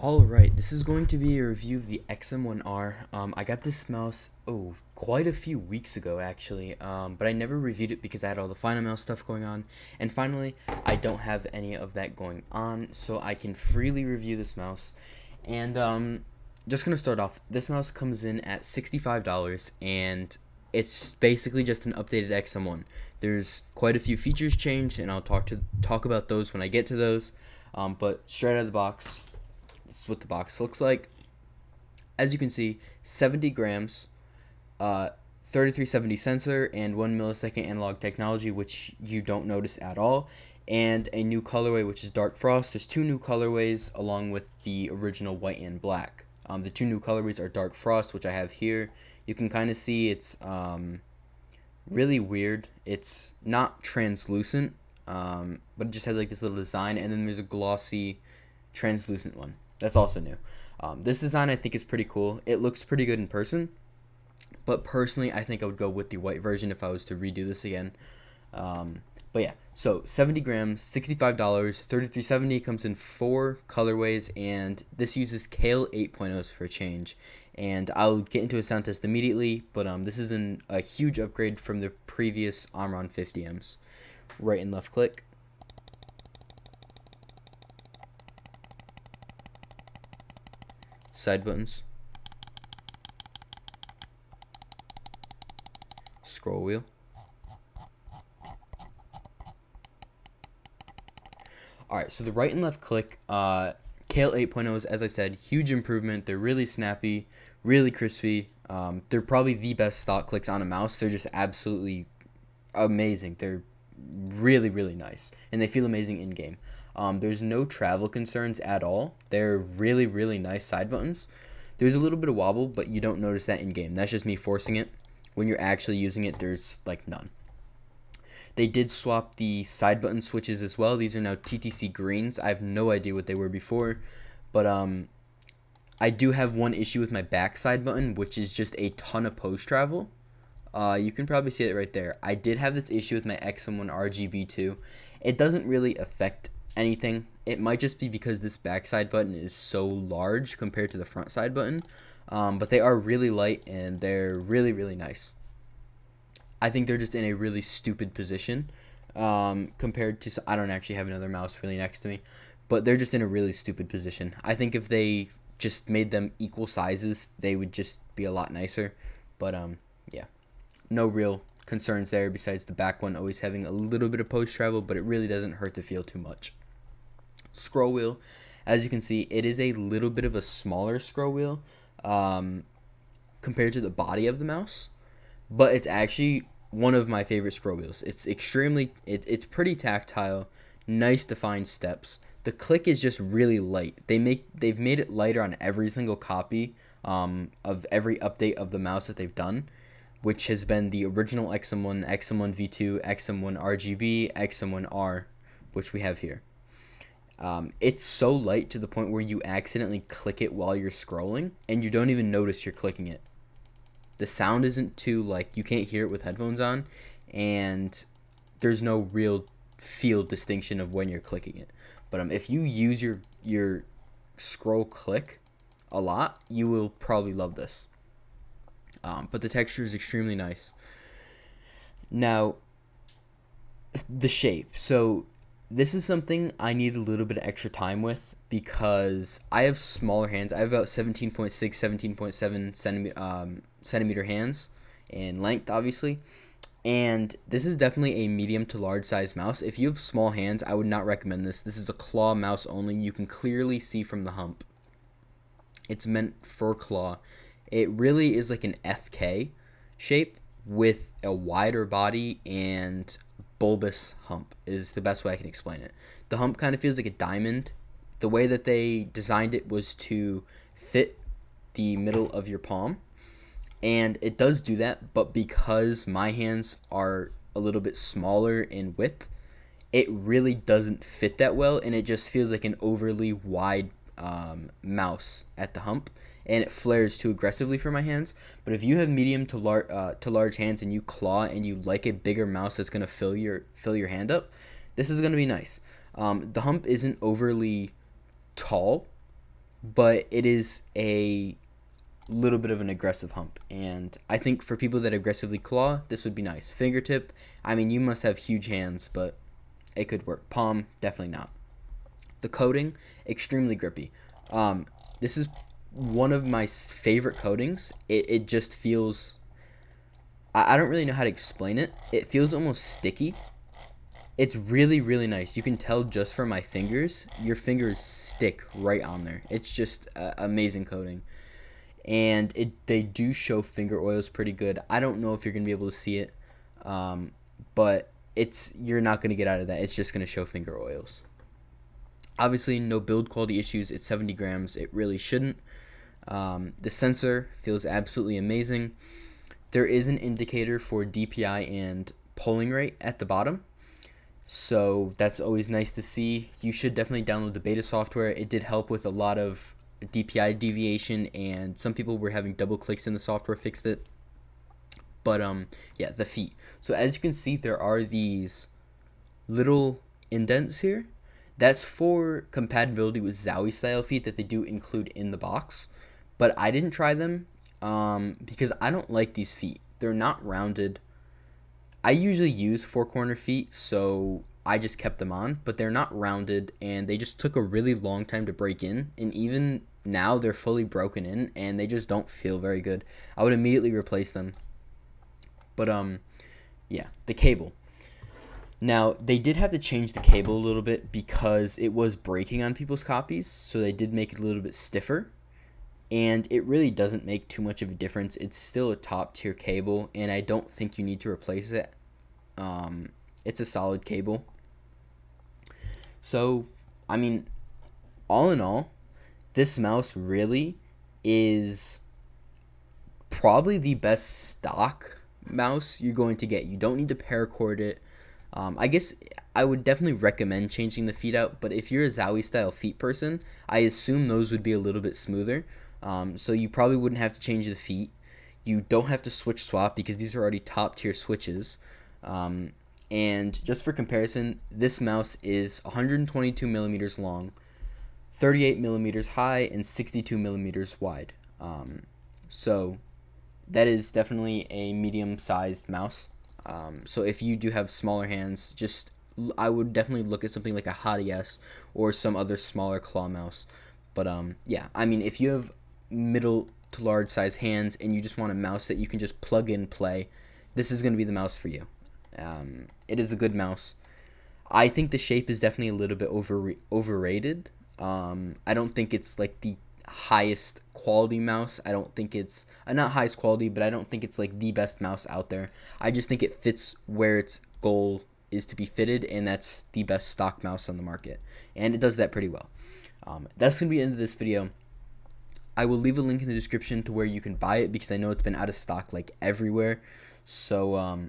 Alright, this is going to be a review of the Xm1r. I got this mouse, quite a few weeks ago actually, but I never reviewed it because I had all the Final Mail stuff going on. And finally, I don't have any of that going on, so I can freely review this mouse. And just gonna start off, this mouse comes in at $65, and it's basically just an updated Xm1. There's quite a few features changed, and I'll talk about those when I get to those. But straight out of the box, this is what the box looks like. As you can see, 70 grams, 3370 sensor, and 1 millisecond analog technology, which you don't notice at all, and a new colorway, which is Dark Frost. There's two new colorways along with the original white and black. The two new colorways are Dark Frost, which I have here. You can kind of see it's really weird. It's not translucent, but it just has like this little design, and then there's a glossy translucent one. That's also new. This design I think is pretty cool. It looks pretty good in person, but personally I think I would go with the white version if I was to redo this again. But yeah, so 70 grams, $65, 3370 comes in 4 colorways, and this uses Kale 8.0s for a change. And I'll get into a sound test immediately, but this is a huge upgrade from the previous Omron 50Ms. Right and left click. Side buttons, scroll wheel. Alright, so the right and left click, Kale 8.0s, as I said, huge improvement. They're really snappy, really crispy. They're probably the best stock clicks on a mouse. They're just absolutely amazing. They're really, really nice, and they feel amazing in game. There's no travel concerns at all. They're really, really nice side buttons. There's a little bit of wobble, but you don't notice that in game. That's just me forcing it. When you're actually using it, there's like none. They did swap the side button switches as well. These are now TTC greens. I have no idea what they were before, but I do have one issue with my back side button, which is just a ton of post travel. You can probably see it right there. I did have this issue with my Xm1r GB2. It doesn't really affect anything. It might just be because this backside button is so large compared to the front side button, but they are really light and they're really, really nice. I think they're just in a really stupid position compared to, I don't actually have another mouse really next to me, but they're just in a really stupid position. I think if they just made them equal sizes, they would just be a lot nicer. But yeah, no real concerns there besides the back one always having a little bit of post travel, but it really doesn't hurt the feel too much. Scroll wheel, as you can see, it is a little bit of a smaller scroll wheel compared to the body of the mouse, but it's actually one of my favorite scroll wheels. It's it's pretty tactile, nice defined steps. The click is just really light. They've made it lighter on every single copy of every update of the mouse that they've done, which has been the original Xm1, Xm1 V2, Xm1 RGB, Xm1R, which we have here. It's so light to the point where you accidentally click it while you're scrolling, and you don't even notice you're clicking it. The sound isn't too, like, you can't hear it with headphones on, and there's no real feel distinction of when you're clicking it. But if you use your scroll click a lot, you will probably love this. But the texture is extremely nice. Now, the shape. So this is something I need a little bit of extra time with because I have smaller hands. I have about 17.6, 17.7 centimeter hands in length, obviously. And this is definitely a medium to large size mouse. If you have small hands, I would not recommend this. This is a claw mouse only. You can clearly see from the hump. It's meant for claw. It really is like an FK shape with a wider body and bulbous hump is the best way I can explain it. The hump kind of feels like a diamond. The way that they designed it was to fit the middle of your palm, and it does do that, but because my hands are a little bit smaller in width, it really doesn't fit that well, and it just feels like an overly wide mouse at the hump, and it flares too aggressively for my hands. But if you have medium to large hands and you claw and you like a bigger mouse that's gonna fill your hand up, this is gonna be nice. The hump isn't overly tall, but it is a little bit of an aggressive hump, and I think for people that aggressively claw, this would be nice. Fingertip, I mean, you must have huge hands, but it could work. Palm, definitely not. The coating, extremely grippy. This is one of my favorite coatings. It just feels, I don't really know how to explain it. It feels almost sticky. It's really, really nice. You can tell just from my fingers, your fingers stick right on there. It's just amazing coating. And they do show finger oils pretty good. I don't know if you're going to be able to see it, but you're not going to get out of that. It's just going to show finger oils. Obviously, no build quality issues. It's 70 grams. It really shouldn't. The sensor feels absolutely amazing. There is an indicator for DPI and polling rate at the bottom, so that's always nice to see. You should definitely download the beta software. It did help with a lot of DPI deviation, and some people were having double clicks in the software, fixed it. But yeah, the feet. So as you can see, there are these little indents here. That's for compatibility with Zowie style feet that they do include in the box. But I didn't try them because I don't like these feet. They're not rounded. I usually use four corner feet, so I just kept them on, but they're not rounded, and they just took a really long time to break in, and even now they're fully broken in, and they just don't feel very good. I would immediately replace them. But yeah, the cable. Now, they did have to change the cable a little bit because it was breaking on people's copies, so they did make it a little bit stiffer. And it really doesn't make too much of a difference. It's still a top tier cable, and I don't think you need to replace it. It's a solid cable. So, I mean, all in all, this mouse really is probably the best stock mouse you're going to get. You don't need to paracord it. I guess I would definitely recommend changing the feet out, but if you're a Zowie style feet person, I assume those would be a little bit smoother. So you probably wouldn't have to change the feet. You don't have to switch swap because these are already top tier switches. And just for comparison, this mouse is 122 millimeters long, 38 millimeters high, and 62 millimeters wide. So that is definitely a medium-sized mouse. So if you do have smaller hands, I would definitely look at something like a Hottie S or some other smaller claw mouse. But yeah, I mean, if you have middle to large size hands and you just want a mouse that you can just plug in play, this is going to be the mouse for you. It is a good mouse. I think the shape is definitely a little bit overrated. I don't think it's like the highest quality mouse. I don't think it's not highest quality, but I don't think it's like the best mouse out there. I just think it fits where its goal is to be fitted, and that's the best stock mouse on the market, and it does that pretty well. That's gonna be the end of this video. I will leave a link in the description to where you can buy it because I know it's been out of stock like everywhere. So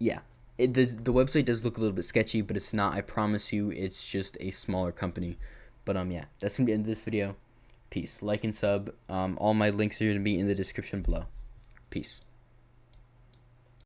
yeah, the website does look a little bit sketchy, but it's not. I promise you, it's just a smaller company. But yeah, that's gonna be the end of this video. Peace. Like and sub. All my links are gonna be in the description below. Peace.